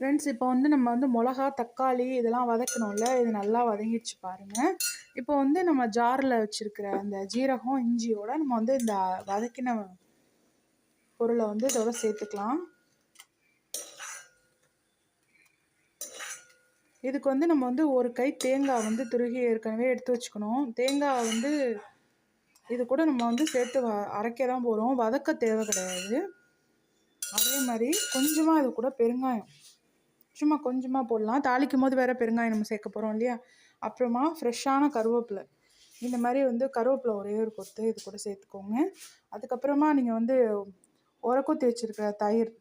Friends இப்போ வந்து நம்ம வந்து மிளகா, தக்காளி இதெல்லாம் வதக்கணும்ல. இது நல்லா வதங்கிடுச்சு பாருங்க. இப்போ வந்து நம்ம ஜார்ல வச்சிருக்கிற அந்த ஜீரகம், இஞ்சியோட நம்ம வந்து இந்த வதக்கின பொருள வந்து இதோட சேர்த்துக்கலாம். இதுக்கு வந்து நம்ம வந்து ஒரு கை தேங்காய் வந்து துருகி ஏற்கனவே எடுத்து வச்சுக்கணும். தேங்காய் வந்து இது கூட நம்ம வந்து சேர்த்து அரைக்க தான் போகிறோம். வதக்க தேவை கிடையாது. அதே மாதிரி கொஞ்சமாக இது கூட பெருங்காயம் சும்மா கொஞ்சமாக போடலாம். தாளிக்கும் போது வேறு பெருங்காயம் நம்ம சேர்க்க போகிறோம் இல்லையா. அப்புறமா ஃப்ரெஷ்ஷான கருவேப்பிலை, இந்த மாதிரி வந்து கருவேப்பிலை ஒரே ஒரு கொத்து இது கூட சேர்த்துக்கோங்க. அதுக்கப்புறமா நீங்கள் வந்து உரக்கொத்தி வச்சுருக்கிற தயிர்,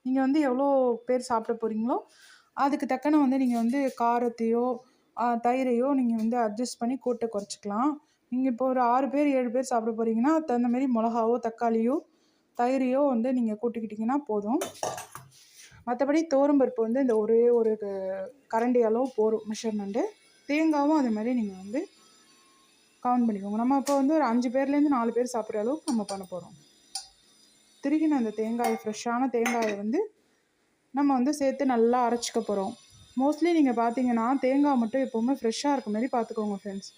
நீங்கள் வந்து எவ்வளோ பேர் சாப்பிட போகிறீங்களோ அதுக்கு தக்கன வந்து நீங்கள் வந்து காரத்தையோ தயிரையோ நீங்கள் வந்து அட்ஜஸ்ட் பண்ணி கூட்ட குறைச்சிக்கலாம். நீங்கள் இப்போ ஒரு 6 பேர் 7 பேர் சாப்பிட போகிறீங்கன்னா தகுந்த மாதிரி மிளகாவோ தக்காளியோ தயிரையோ வந்து நீங்கள் கூட்டிக்கிட்டிங்கன்னா போதும். மற்றபடி துவரம்பருப்பு வந்து இந்த ஒரே ஒரு கரண்டி அளவு போரும் மெஷர்மெண்ட்டு. தேங்காயும் அது மாதிரி நீங்கள் வந்து கவுண்ட் பண்ணிக்கோங்க. நம்ம இப்போ வந்து ஒரு 5 பேர்லேருந்து 4 பேர் சாப்பிட்ற அளவுக்கு நம்ம பண்ண போகிறோம். திருகின அந்த தேங்காய், ஃப்ரெஷ்ஷான தேங்காயை வந்து நம்ம வந்து சேர்த்து நல்லா அரைச்சிக்க போகிறோம். மோஸ்ட்லி நீங்கள் பார்த்தீங்கன்னா தேங்காய் மட்டும் எப்போவுமே ஃப்ரெஷ்ஷாக இருக்க மாதிரி பார்த்துக்கோங்க ஃப்ரெண்ட்ஸ்.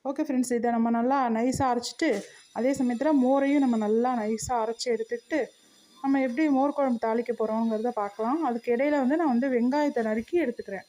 ஓகே ஃப்ரெண்ட்ஸ், இதை நம்ம நல்லா நைஸாக அரைச்சிட்டு அதே சமயத்தில் மோரையும் நம்ம நல்லா நைஸாக அரைச்சி எடுத்துக்கிட்டு நம்ம எப்படி மோர் குழம்பு தாளிக்க போகிறோங்கிறத பார்க்கலாம். அதுக்கு இடையில வந்து நான் வந்து வெங்காயத்தை நறுக்கி எடுத்துக்கிறேன்.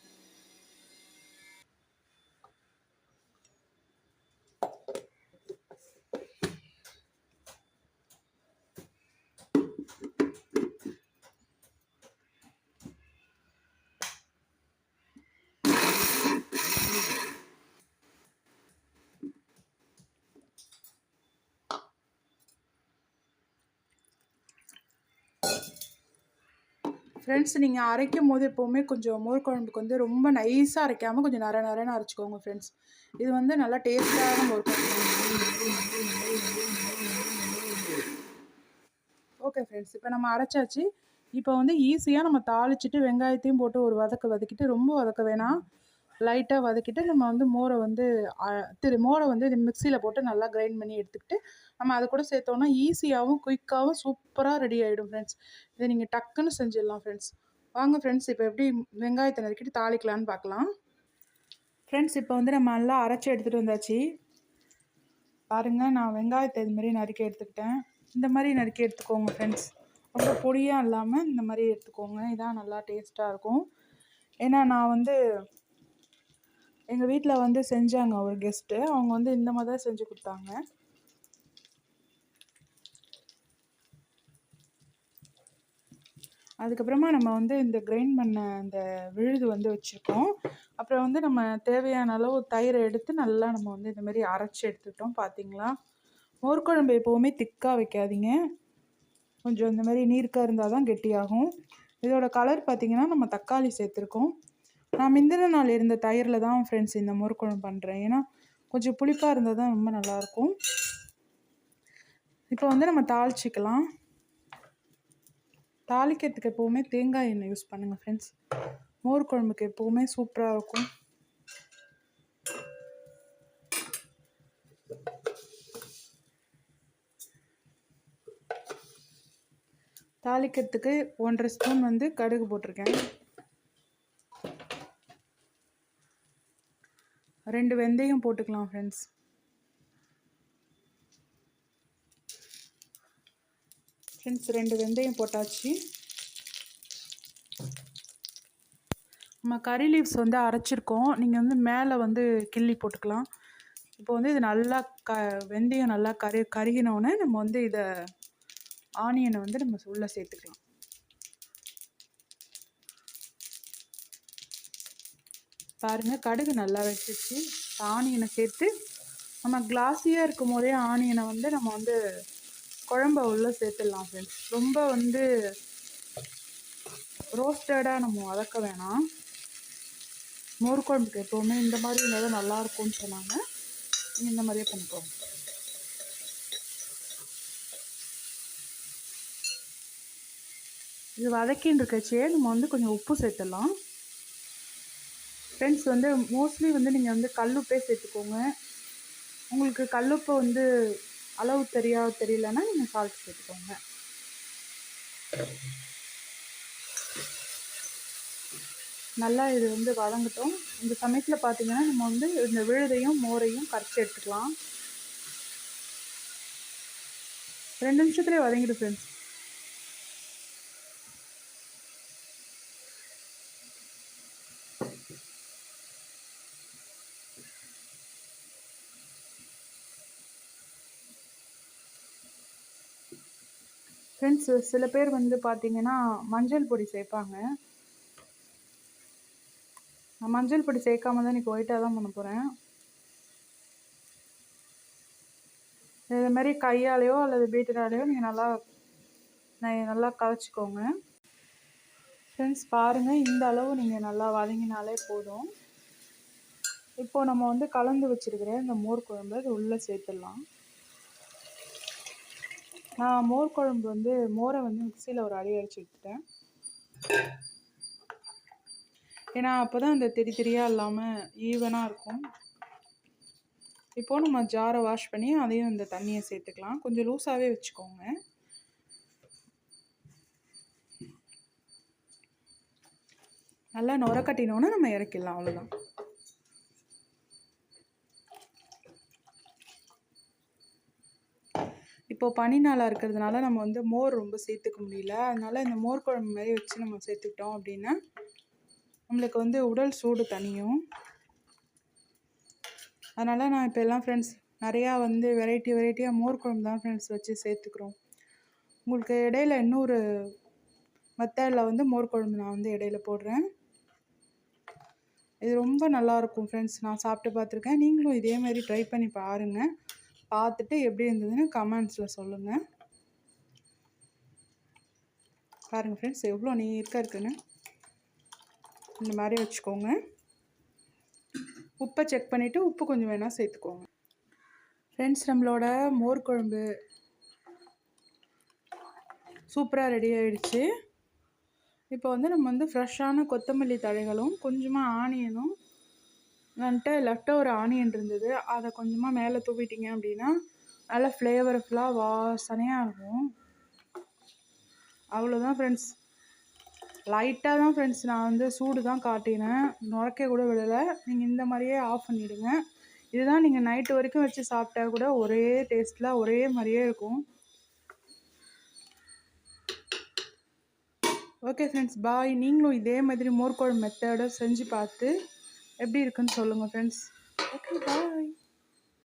ஃப்ரெண்ட்ஸ், நீங்கள் அரைக்கும் போது எப்போவுமே கொஞ்சம் மோர் குழம்புக்கு வந்து ரொம்ப நைஸாக அரைக்காமல் கொஞ்சம் நரன்னு அரைச்சிக்கோங்க ஃப்ரெண்ட்ஸ். இது வந்து நல்லா டேஸ்ட்டான மோர் குழம்பு. ஓகே ஃப்ரெண்ட்ஸ், இப்போ நம்ம அரைச்சாச்சு. இப்போ வந்து ஈஸியாக நம்ம தாளிச்சிட்டு வெங்காயத்தையும் போட்டு ஒரு வதக்கிட்டு ரொம்ப வதக்க வேணாம், லைட்டாக வதக்கிட்டு நம்ம வந்து மோரை வந்து இது மிக்சியில் போட்டு நல்லா கிரைண்ட் பண்ணி எடுத்துக்கிட்டு நம்ம அதை கூட சேர்த்தோன்னா ஈஸியாகவும் குயிக்காகவும் சூப்பராக ரெடி ஆகிடும் ஃப்ரெண்ட்ஸ். இதை நீங்கள் டக்குன்னு செஞ்சிடலாம் ஃப்ரெண்ட்ஸ். வாங்க ஃப்ரெண்ட்ஸ், இப்போ எப்படி வெங்காயத்தை நறுக்கிட்டு தாளிக்கலான்னு பார்க்கலாம். ஃப்ரெண்ட்ஸ், இப்போ வந்து நம்ம நல்லா அரைச்சி எடுத்துகிட்டு வந்தாச்சு. பாருங்கள், நான் வெங்காயத்தை இது மாதிரி நறுக்கி எடுத்துக்கிட்டேன். இந்த மாதிரி நறுக்கி எடுத்துக்கோங்க ஃப்ரெண்ட்ஸ். ரொம்ப பொடியாக இல்லாமல் இந்த மாதிரி எடுத்துக்கோங்க. இதான் நல்லா டேஸ்ட்டாக இருக்கும். ஏன்னா நான் வந்து எங்கள் வீட்டில் வந்து செஞ்சாங்க ஒரு கெஸ்ட்டு, அவங்க வந்து இந்த மாதிரி தான் செஞ்சு கொடுத்தாங்க. அதுக்கப்புறமா நம்ம வந்து இந்த கிரைண்ட் பண்ண அந்த விழுது வந்து வச்சுருக்கோம். அப்புறம் வந்து நம்ம தேவையான அளவு தயிரை எடுத்து நல்லா நம்ம வந்து இந்த மாதிரி அரைச்சி எடுத்துக்கிட்டோம். பார்த்தீங்களா, மோர் குழம்பு எப்போவுமே திக்காக வைக்காதீங்க, கொஞ்சம் இந்த மாதிரி நீர்க்காக இருந்தால் தான் கெட்டியாகும். இதோட கலர் பார்த்திங்கன்னா நம்ம தக்காளி சேர்த்துருக்கோம். நான் முந்தின நாள் இருந்த தயிரில் தான் ஃப்ரெண்ட்ஸ் இந்த மோர் குழம்பு பண்ணுறேன். ஏன்னா கொஞ்சம் புளிப்பாக இருந்தால் தான் ரொம்ப நல்லாயிருக்கும். இப்போ வந்து நம்ம தாளிச்சிக்கலாம். தாளிக்கிறதுக்கு எப்போவுமே தேங்காய் எண்ணெய் யூஸ் பண்ணுங்கள் ஃப்ரெண்ட்ஸ். மோர் குழம்புக்கு எப்போவுமே சூப்பராக இருக்கும். தாளிக்கிறதுக்கு 1.5 ஸ்பூன் வந்து கடுகு போட்டிருக்கேன். 2 வெந்தயம் போட்டுக்கலாம் ஃப்ரெண்ட்ஸ். ஃப்ரெண்ட்ஸ், 2 வெந்தயம் போட்டாச்சு. நம்ம கறி லீவ்ஸ் வந்து அரைச்சிருக்கோம், நீங்கள் வந்து மேலே வந்து கிள்ளி போட்டுக்கலாம். இப்போ வந்து இது நல்லா வெந்தயம் நல்லா கருகினோடனே நம்ம வந்து இதை ஆனியனை வந்து நம்ம உள்ளே சேர்த்துக்கலாம். பாருங்கள், கடுகு நல்லா வச்சிச்சு. ஆனியனை சேர்த்து நம்ம கிளாஸியாக இருக்கும் போதே ஆனியனை வந்து நம்ம வந்து குழம்ப உள்ளே சேர்த்துடலாம் ஃப்ரெண்ட்ஸ். ரொம்ப வந்து ரோஸ்டடாக நம்ம வதக்க வேணாம். மோர் குழம்புக்கு எப்போவுமே இந்த மாதிரி இருந்தால் நல்லாயிருக்கும்னு சொன்னாங்க. நீங்கள் இந்த மாதிரியே பண்ணிக்கோங்க. இது வதக்கின்னு இருக்கச்சே நம்ம வந்து கொஞ்சம் உப்பு சேர்த்துடலாம் ஃப்ரெண்ட்ஸ். வந்து மோஸ்ட்லி வந்து நீங்கள் வந்து கல்லுப்பே சேர்த்துக்கோங்க. உங்களுக்கு கல்லுப்பு வந்து அளவு தெரியலன்னா நீங்கள் சால்ட் சேர்த்துக்கோங்க. நல்லா இது வந்து வதங்கட்டும். இந்த சமயத்தில் பார்த்தீங்கன்னா நம்ம வந்து இந்த விழுதையும் மோரையும் கரைச்சி எடுத்துக்கலாம். 2 நிமிஷத்துலேயே வதங்கிடும் ஃப்ரெண்ட்ஸ். ஃப்ரெண்ட்ஸ் சில பேர் வந்து பார்த்தீங்கன்னா மஞ்சள் பொடி சேர்ப்பாங்க. நான் மஞ்சள் பொடி சேர்க்காம தான் இன்றைக்கி ஒயிட்டாக தான் பண்ண போகிறேன். இது மாதிரி கையாலேயோ அல்லது பீட்டராலேயோ நீங்கள் நல்லா கரைச்சிக்கோங்க. ஃப்ரெண்ட்ஸ் பாருங்கள், இந்த அளவு நீங்கள் நல்லா வதங்கினாலே போதும். இப்போது நம்ம வந்து கலந்து வச்சுருக்கிற இந்த மோர் குழம்பு அது உள்ளே சேர்த்துடலாம். நான் மோர் குழம்பு வந்து மோரை வந்து மிக்சியில் ஒரு அடி அடிச்சு எடுத்துட்டேன். ஏன்னா அப்போ தான் அந்த திரி திரியாக இல்லாமல் ஈவனாக இருக்கும். இப்போது நம்ம ஜாரை வாஷ் பண்ணி அதையும் இந்த தண்ணியை சேர்த்துக்கலாம். கொஞ்சம் லூஸாகவே வச்சுக்கோங்க. நல்லா நுர கட்டினோன்னா நம்ம இறக்கிடலாம், அவ்வளோதான். இப்போது பனி நாளாக இருக்கிறதுனால நம்ம வந்து மோர் ரொம்ப சேர்த்துக்க முடியல. அதனால் இந்த மோர் குழம்பு மாதிரி வச்சு நம்ம சேர்த்துக்கிட்டோம் அப்படின்னா நம்மளுக்கு வந்து உடல் சூடு தணியும். அதனால் நான் இப்போ எல்லாம் ஃப்ரெண்ட்ஸ் நிறையா வந்து வெரைட்டியாக மோர் குழம்பு தான் ஃப்ரெண்ட்ஸ் வச்சு சேர்த்துக்கிறோம். உங்களுக்கு இடையில இன்னொரு மெத்தடில் வந்து மோர் குழம்பு நான் வந்து இடையில போடுறேன். இது ரொம்ப நல்லாயிருக்கும் ஃப்ரெண்ட்ஸ். நான் சாப்பிட்டு பார்த்துருக்கேன். நீங்களும் இதே மாதிரி ட்ரை பண்ணி பாருங்கள். பார்த்துட்டு எப்படி இருந்ததுன்னு கமெண்ட்ஸில் சொல்லுங்கள். பாருங்கள் ஃப்ரெண்ட்ஸ் எவ்வளோ நீட்டாக இருக்குன்னு. இந்த மாதிரி வச்சுக்கோங்க. உப்பை செக் பண்ணிவிட்டு உப்பு கொஞ்சம் வேணால் சேர்த்துக்கோங்க. ஃப்ரெண்ட்ஸ் நம்மளோட மோர் குழம்பு சூப்பராக ரெடி ஆகிடுச்சு. இப்போ வந்து நம்ம வந்து ஃப்ரெஷ்ஷான கொத்தமல்லி தழைகளும் கொஞ்சமாக ஆனியனும் வந்துட்டு லெஃப்டாக ஒரு ஆனியன் இருந்தது, அதை கொஞ்சமாக மேலே தூவிட்டிங்க அப்படின்னா நல்லா ஃப்ளேவர்ஃபுல்லாக வாசனையாக இருக்கும். அவ்வளோதான் ஃப்ரெண்ட்ஸ். லைட்டாக தான் ஃப்ரெண்ட்ஸ் நான் வந்து சூடு தான் காட்டினேன், நுரைக்க கூட விடலை. நீங்கள் இந்த மாதிரியே ஆஃப் பண்ணிவிடுங்க. இதுதான் நீங்கள் நைட்டு வரைக்கும் வச்சு சாப்பிட்டா கூட ஒரே டேஸ்ட்டில் ஒரே மாதிரியே இருக்கும். ஓகே ஃப்ரெண்ட்ஸ், பாய். நீங்களும் இதே மாதிரி மோர் குழம்பு மெத்தடை செஞ்சு பார்த்து எப்படி இருக்குன்னு சொல்லுங்கள் ஃப்ரெண்ட்ஸ். ஓகே, பாய்.